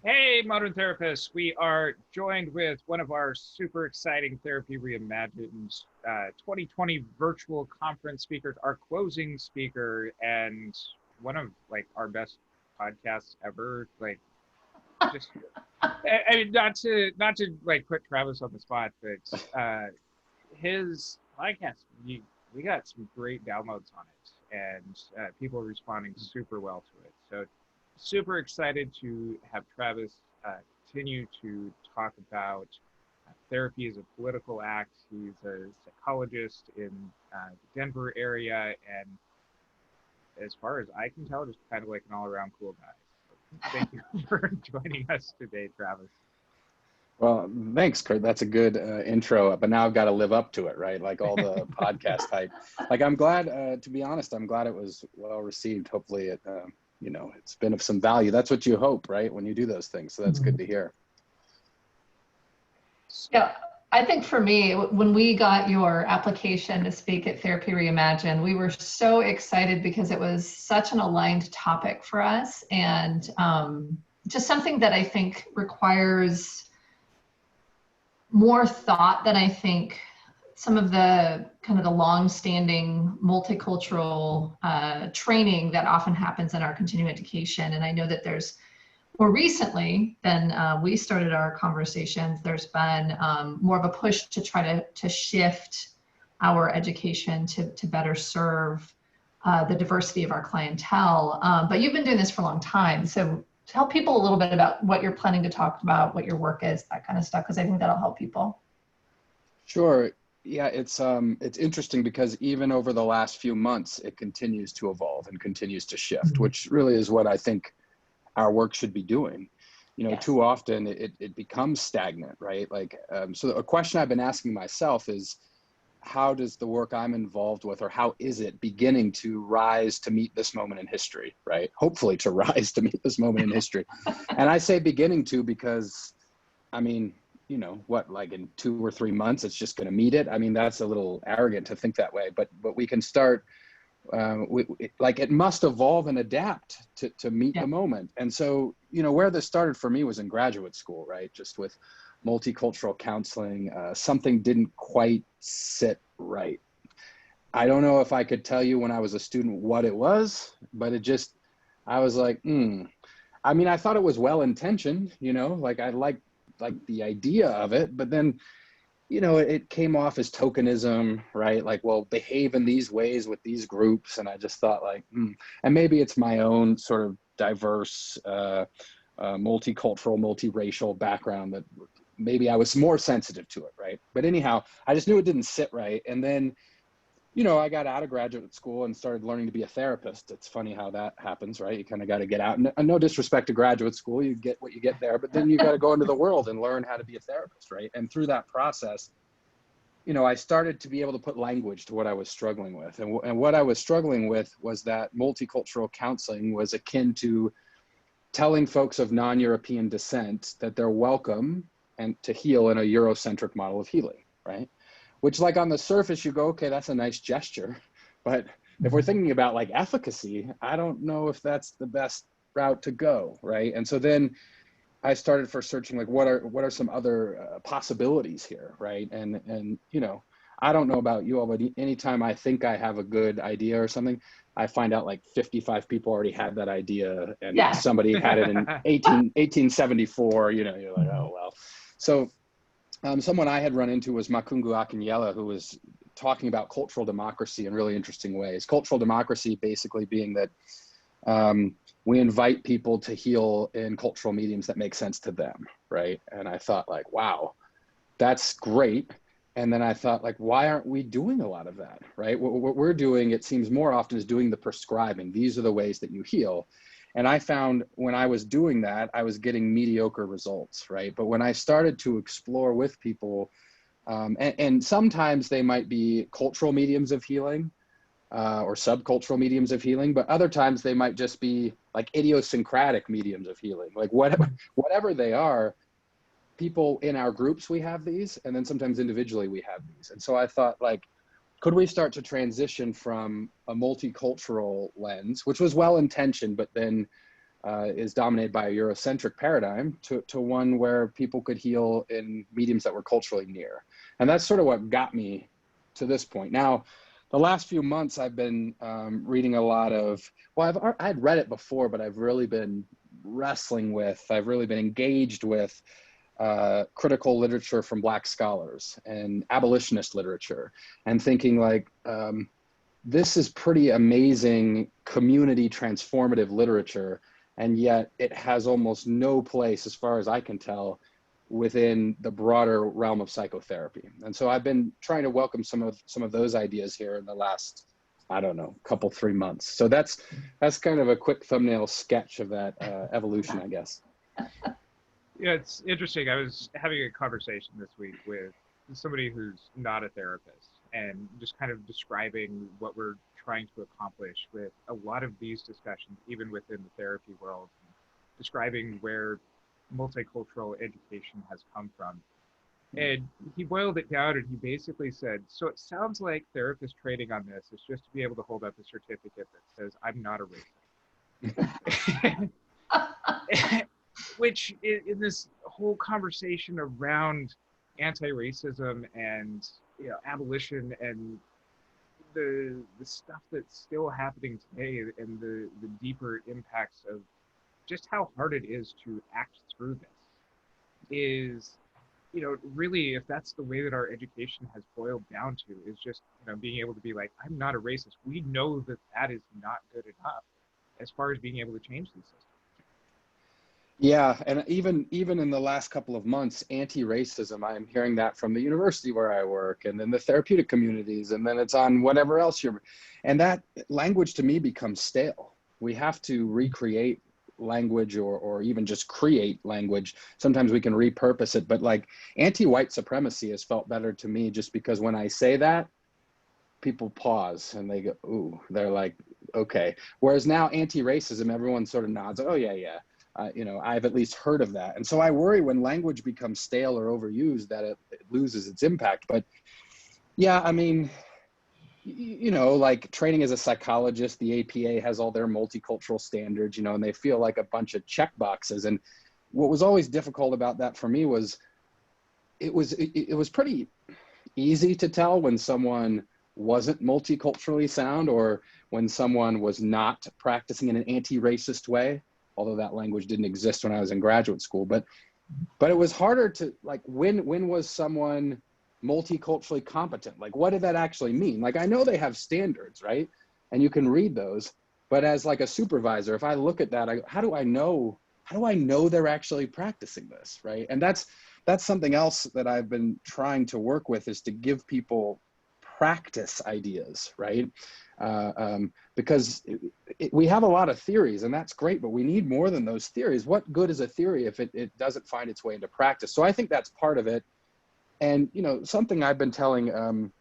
Hey, modern therapists. We are joined with one of our super exciting Therapy Reimagined 2020 virtual conference speakers, our closing speaker, and one of like our best podcasts ever. Like, just I mean, not to like put Travis on the spot, but his podcast, we got some great downloads on it, and people are responding super well to it. So super excited to have Travis continue to talk about therapy as a political act. He's a psychologist in the Denver area, and as far as I can tell, just kind of like an all-around cool guy. So thank you for joining us today, Travis. Well, thanks, Kurt. That's a good intro, but now I've got to live up to it, right? Like all the podcast hype. Like I'm glad, to be honest, I'm glad it was well received. Hopefully it's been of some value. That's what you hope, right? When you do those things. So that's good to hear. Yeah, I think for me, when we got your application to speak at Therapy Reimagined, we were so excited because it was such an aligned topic for us, and just something that I think requires more thought than I think some of the kind of the long-standing multicultural training that often happens in our continuing education. And I know that there's more recently than we started our conversations, there's been more of a push to try to shift our education to better serve the diversity of our clientele. But you've been doing this for a long time. So tell people a little bit about what you're planning to talk about, what your work is, that kind of stuff, because I think that'll help people. Sure. Yeah, it's interesting because even over the last few months, it continues to evolve and continues to shift, which really is what I think our work should be doing. Yes. Too often it becomes stagnant, right? Like, so a question I've been asking myself is, how does the work I'm involved with, or how is it beginning to rise to meet this moment in history, right? Hopefully to rise to meet this moment in history. And I say beginning to because, I mean, like in 2 or 3 months, it's just going to meet it. I mean, that's a little arrogant to think that way, but we can start, like it must evolve and adapt to meet the moment. And so, where this started for me was in graduate school, right? Just with multicultural counseling, something didn't quite sit right. I don't know if I could tell you when I was a student what it was, but I was like, I mean, I thought it was well-intentioned, like I liked the idea of it, but then, it came off as tokenism, right? Like, well, behave in these ways with these groups. And I just thought like, and maybe it's my own sort of diverse, multicultural, multiracial background that maybe I was more sensitive to it, right? But anyhow, I just knew it didn't sit right. And then, I got out of graduate school and started learning to be a therapist. It's funny how that happens, right? You kind of got to get out. And no disrespect to graduate school, you get what you get there, but then you got to go into the world and learn how to be a therapist, right? And through that process, I started to be able to put language to what I was struggling with. And what I was struggling with was that multicultural counseling was akin to telling folks of non-European descent that they're welcome and to heal in a Eurocentric model of healing, right? Which, like, on the surface, you go, okay, that's a nice gesture. But if we're thinking about like efficacy, I don't know if that's the best route to go, right? And so then I started for searching, like, what are some other possibilities here, right? And I don't know about you all, but anytime I think I have a good idea or something, I find out like 55 people already had that idea, and somebody had it in 1874. You're like, oh well. So someone I had run into was Makungu Akinyela, who was talking about cultural democracy in really interesting ways. Cultural democracy basically being that we invite people to heal in cultural mediums that make sense to them, right? And I thought like, wow, that's great. And then I thought like, why aren't we doing a lot of that, right? What we're doing, it seems more often, is doing the prescribing. These are the ways that you heal. And I found when I was doing that, I was getting mediocre results, right? But when I started to explore with people, and sometimes they might be cultural mediums of healing or subcultural mediums of healing, but other times they might just be like idiosyncratic mediums of healing. Like whatever they are, people in our groups, we have these, and then sometimes individually we have these. And so I thought like, could we start to transition from a multicultural lens, which was well-intentioned, but then is dominated by a Eurocentric paradigm to one where people could heal in mediums that were culturally near. And that's sort of what got me to this point. Now, the last few months, I've been reading a lot of, well, I'd read it before, but I've really been wrestling with, I've really been engaged with critical literature from Black scholars and abolitionist literature, and thinking like, this is pretty amazing community transformative literature, and yet it has almost no place, as far as I can tell, within the broader realm of psychotherapy. And so I've been trying to welcome some of those ideas here in the last, I don't know, couple, 3 months. So that's kind of a quick thumbnail sketch of that evolution, I guess. Yeah, it's interesting. I was having a conversation this week with somebody who's not a therapist, and just kind of describing what we're trying to accomplish with a lot of these discussions, even within the therapy world, describing where multicultural education has come from. And he boiled it down and he basically said, so it sounds like therapist training on this is just to be able to hold up a certificate that says, I'm not a racist. Which in this whole conversation around anti-racism and abolition and the stuff that's still happening today, and the deeper impacts of just how hard it is to act through this, is really, if that's the way that our education has boiled down to, is just being able to be like, I'm not a racist. We know that that is not good enough as far as being able to change these systems. Yeah, and even in the last couple of months, anti-racism, I'm hearing that from the university where I work, and then the therapeutic communities, and then it's on whatever else and that language to me becomes stale. We have to recreate language, or even just create language. Sometimes we can repurpose it, but like anti-white supremacy has felt better to me, just because when I say that, people pause and they go, ooh, they're like, okay. Whereas now anti-racism, everyone sort of nods, oh yeah. I've at least heard of that. And so I worry when language becomes stale or overused that it loses its impact. But yeah, I mean, like training as a psychologist, the APA has all their multicultural standards, and they feel like a bunch of check boxes. And what was always difficult about that for me was it was pretty easy to tell when someone wasn't multiculturally sound, or when someone was not practicing in an anti-racist way, although that language didn't exist when I was in graduate school. But it was harder to, like, when was someone multiculturally competent? Like, what did that actually mean? Like, I know they have standards, right? And you can read those, but as like a supervisor, if I look at that, how do I know they're actually practicing this, right? And that's something else that I've been trying to work with, is to give people practice ideas, right? Because we have a lot of theories, and that's great, but we need more than those theories. What good is a theory if it doesn't find its way into practice? So I think that's part of it. And something I've been telling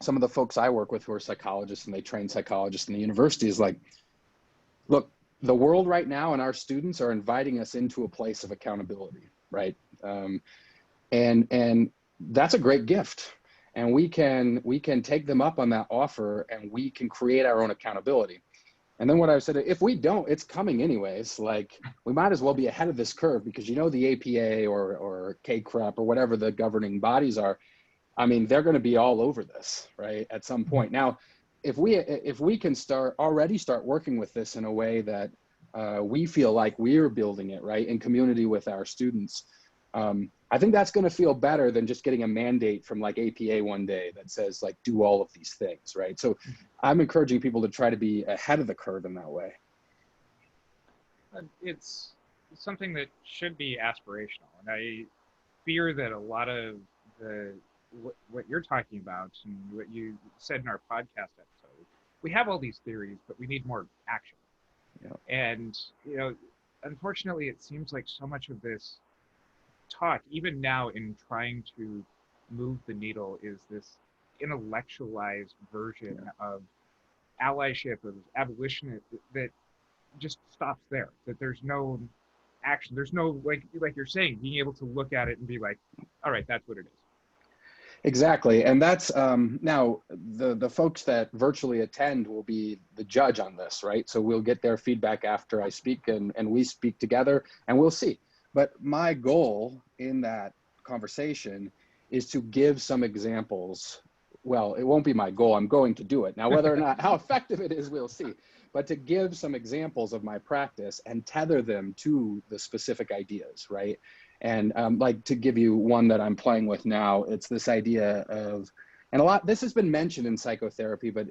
some of the folks I work with who are psychologists, and they train psychologists in the university, is like, look, the world right now and our students are inviting us into a place of accountability, right? And that's a great gift. And we can take them up on that offer, and we can create our own accountability. And then what I said, if we don't, it's coming anyways. Like, we might as well be ahead of this curve, because the APA or KCREP or whatever the governing bodies are, I mean, they're going to be all over this, right, at some point. Now, if we can already start working with this in a way that we feel like we're building it, right, in community with our students, I think that's going to feel better than just getting a mandate from like APA one day that says like, do all of these things, right? So I'm encouraging people to try to be ahead of the curve in that way. It's something that should be aspirational, and I fear that a lot of what you're talking about and what you said in our podcast episode, we have all these theories, but we need more action. Yeah. And unfortunately, it seems like so much of this talk, even now in trying to move the needle, is this intellectualized version of allyship, of abolition, that just stops there. That there's no action. There's no, like you're saying, being able to look at it and be like, all right, that's what it is. Exactly. And that's now the folks that virtually attend will be the judge on this, right? So we'll get their feedback after I speak and we speak together and we'll see. But my goal in that conversation is to give some examples. Well, it won't be my goal. I'm going to do it. Now, whether or not how effective it is, we'll see. But to give some examples of my practice and tether them to the specific ideas, right? And like to give you one that I'm playing with now, it's this idea of, and a lot, this has been mentioned in psychotherapy, but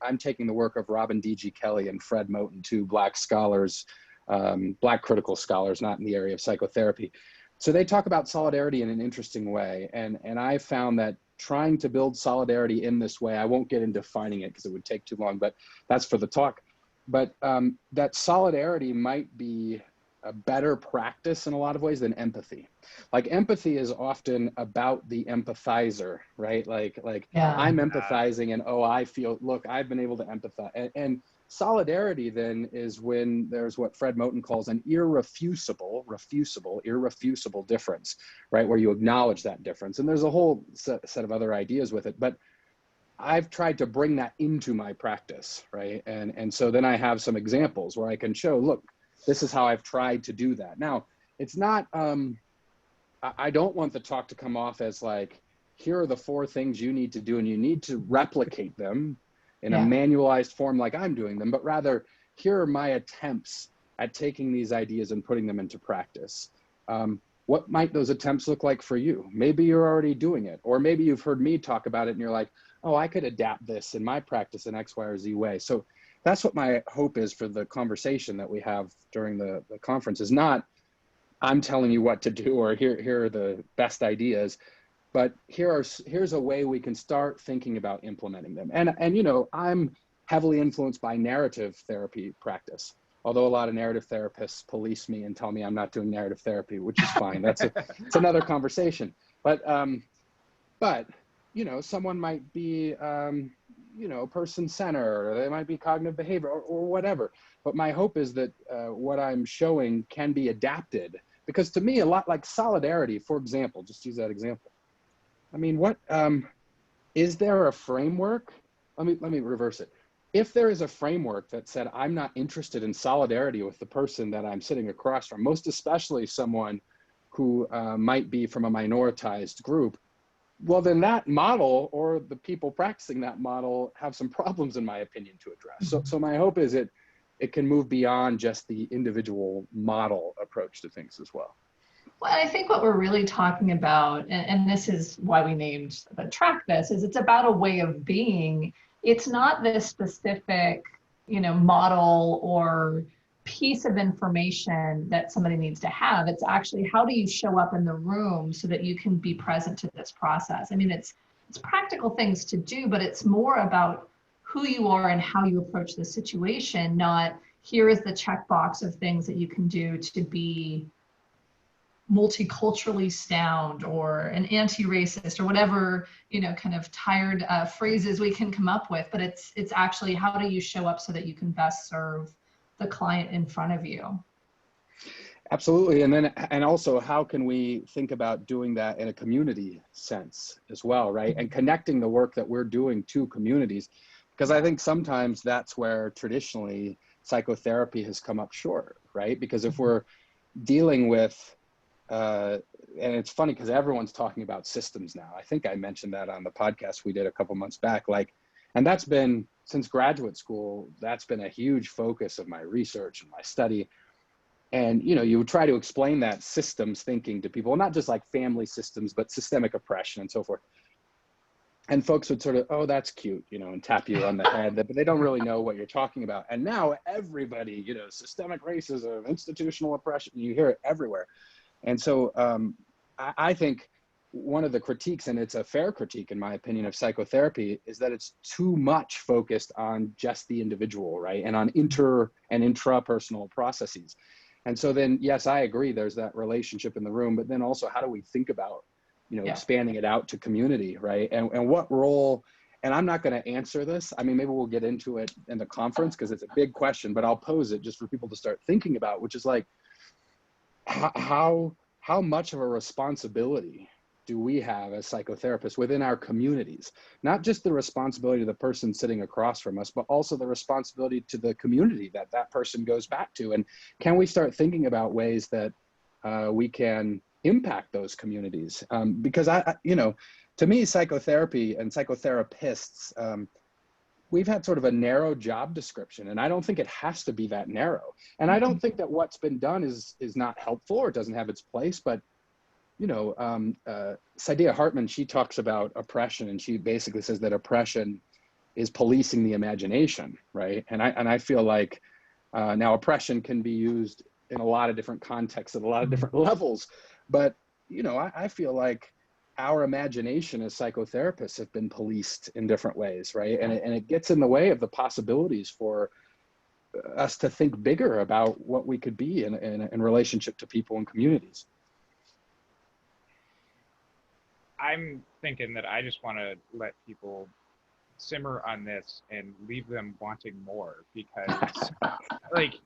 I'm taking the work of Robin D.G. Kelly and Fred Moten, two Black scholars, Black critical scholars, not in the area of psychotherapy. So they talk about solidarity in an interesting way. And I found that trying to build solidarity in this way, I won't get into defining it because it would take too long, but that's for the talk. But that solidarity might be a better practice in a lot of ways than empathy. Like empathy is often about the empathizer, right? Like Yeah. I'm empathizing and, oh, I feel, look, I've been able to empathize. And solidarity then is when there's what Fred Moten calls an irrefutable difference, right? Where you acknowledge that difference. And there's a whole set of other ideas with it, but I've tried to bring that into my practice, right? And so then I have some examples where I can show, look, this is how I've tried to do that. Now, it's not, I don't want the talk to come off as like, here are the 4 things you need to do and you need to replicate them in a manualized form like I'm doing them, but rather, here are my attempts at taking these ideas and putting them into practice. What might those attempts look like for you? Maybe you're already doing it, or maybe you've heard me talk about it and you're like, oh, I could adapt this in my practice in X, Y, or Z way. So that's what my hope is for the conversation that we have during the conference is not, I'm telling you what to do, or here are the best ideas, but here's a way we can start thinking about implementing them. And you know, I'm heavily influenced by narrative therapy practice, although a lot of narrative therapists police me and tell me I'm not doing narrative therapy, which is fine. It's another conversation. But you know, someone might be you know, person-centered, or they might be cognitive behavior, or whatever. But my hope is that what I'm showing can be adapted, because to me, a lot like solidarity, for example, just use that example. I mean, what is there a framework? Let me reverse it. If there is a framework that said, I'm not interested in solidarity with the person that I'm sitting across from, most especially someone who might be from a minoritized group, well, then that model or the people practicing that model have some problems, in my opinion, to address. So my hope is it can move beyond just the individual model approach to things as well. Well, I think what we're really talking about, and this is why we named the track this, is it's about a way of being. It's not this specific, you know, model or piece of information that somebody needs to have. It's actually, how do you show up in the room so that you can be present to this process? I mean, it's practical things to do, but it's more about who you are and how you approach the situation, not here is the checkbox of things that you can do to be multiculturally sound or an anti-racist or whatever, you know, kind of tired phrases we can come up with. But it's actually, how do you show up so that you can best serve the client in front of you? Absolutely. And also, how can we think about doing that in a community sense as well, right? And connecting the work that we're doing to communities, because I think sometimes that's where traditionally psychotherapy has come up short, right? Because if we're dealing with, and it's funny because everyone's talking about systems now. I think I mentioned that on the podcast we did a couple months back, like, and that's been, since graduate school, that's been a huge focus of my research and my study. And, you know, you would try to explain that systems thinking to people, not just like family systems, but systemic oppression and so forth. And folks would sort of, oh, that's cute, you know, and tap you on the head, but they don't really know what you're talking about. And now everybody, you know, systemic racism, institutional oppression, you hear it everywhere. And so I think one of the critiques, and it's a fair critique in my opinion, of psychotherapy, is that it's too much focused on just the individual, right? And on inter and intrapersonal processes. And so then, yes, I agree, there's that relationship in the room, but then also how do we think about, you know, expanding it out to community, right? And what role, and I'm not going to answer this. I mean, maybe we'll get into it in the conference because it's a big question, but I'll pose it just for people to start thinking about, which is like, how much of a responsibility do we have as psychotherapists within our communities? Not just the responsibility of the person sitting across from us, but also the responsibility to the community that that person goes back to. And can we start thinking about ways that we can impact those communities? Because to me, psychotherapy and psychotherapists, we've had sort of a narrow job description, and I don't think it has to be that narrow. And I don't think that what's been done is not helpful or doesn't have its place, but Saidiya Hartman, she talks about oppression, and she basically says that oppression is policing the imagination, right? And I feel like now oppression can be used in a lot of different contexts at a lot of different levels, but I feel like our imagination as psychotherapists have been policed in different ways, right? And it gets in the way of the possibilities for us to think bigger about what we could be in relationship to people and communities. I'm thinking that I just want to let people simmer on this and leave them wanting more, because like,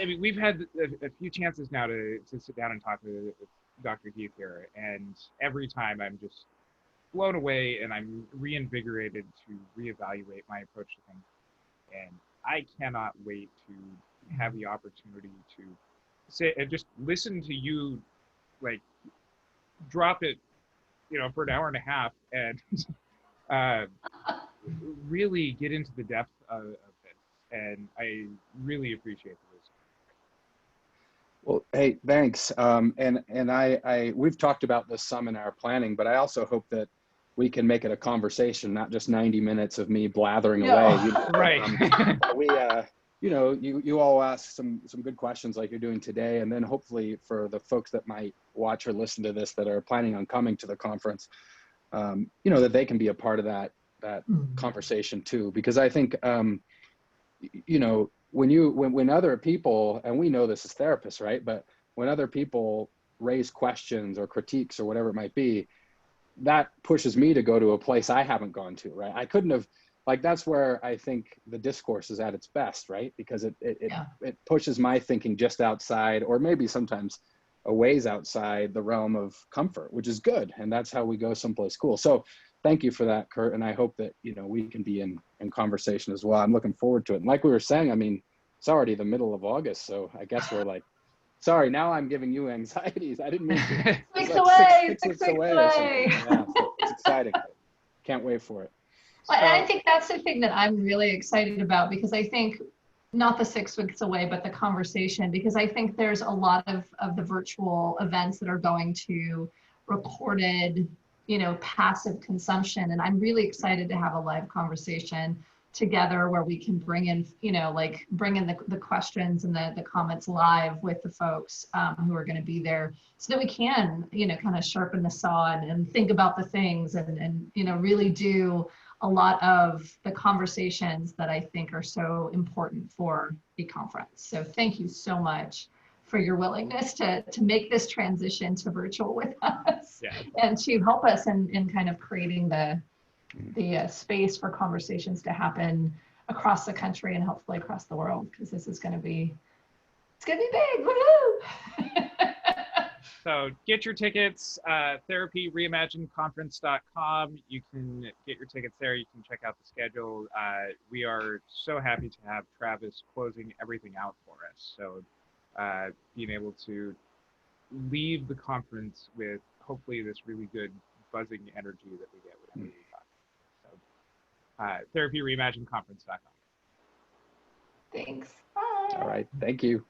I mean, we've had a few chances now to sit down and talk with Dr. Heath here, and every time I'm just blown away and I'm reinvigorated to reevaluate my approach to things. And I cannot wait to have the opportunity to sit and just listen to you, like, drop it, for an hour and a half, and really get into the depth of it. And I really appreciate the wisdom. Well, hey, thanks. And we've talked about this some in our planning, but I also hope that we can make it a conversation, not just 90 minutes of me blathering away. Right. You all ask some good questions like you're doing today, and then hopefully for the folks that might watch or listen to this that are planning on coming to the conference, that they can be a part of that conversation too. Because I think, when other people, and we know this as therapists, right? But when other people raise questions or critiques or whatever it might be, that pushes me to go to a place I haven't gone to, right? I couldn't have, that's where I think the discourse is at its best, right? Because it pushes my thinking just outside, or maybe sometimes a ways outside the realm of comfort, which is good. And that's how we go someplace cool. So thank you for that, Kurt. And I hope that, we can be in conversation as well. I'm looking forward to it. And like we were saying, I mean, it's already the middle of August. So I guess we're like, sorry, now I'm giving you anxieties. I didn't mean to. Six Weeks weeks away or something. Yeah, so it's exciting. Can't wait for it. Well, and I think that's the thing that I'm really excited about, because I think not the 6 weeks away, but the conversation, because I think there's a lot of the virtual events that are going to recorded, passive consumption. And I'm really excited to have a live conversation together where we can bring in, bring in the questions and the comments live with the folks who are going to be there, so that we can, kind of sharpen the saw and think about the things and really do a lot of the conversations that I think are so important for a conference. So thank you so much for your willingness to make this transition to virtual with us, and to help us in kind of creating the space for conversations to happen across the country and hopefully across the world, because this is going to be, it's going to be big. Woohoo! So get your tickets, therapyreimaginedconference.com. You can get your tickets there. You can check out the schedule. We are so happy to have Travis closing everything out for us. So being able to leave the conference with hopefully this really good buzzing energy that we get whenever we talk. So therapyreimaginedconference.com. Thanks. Bye. All right. Thank you.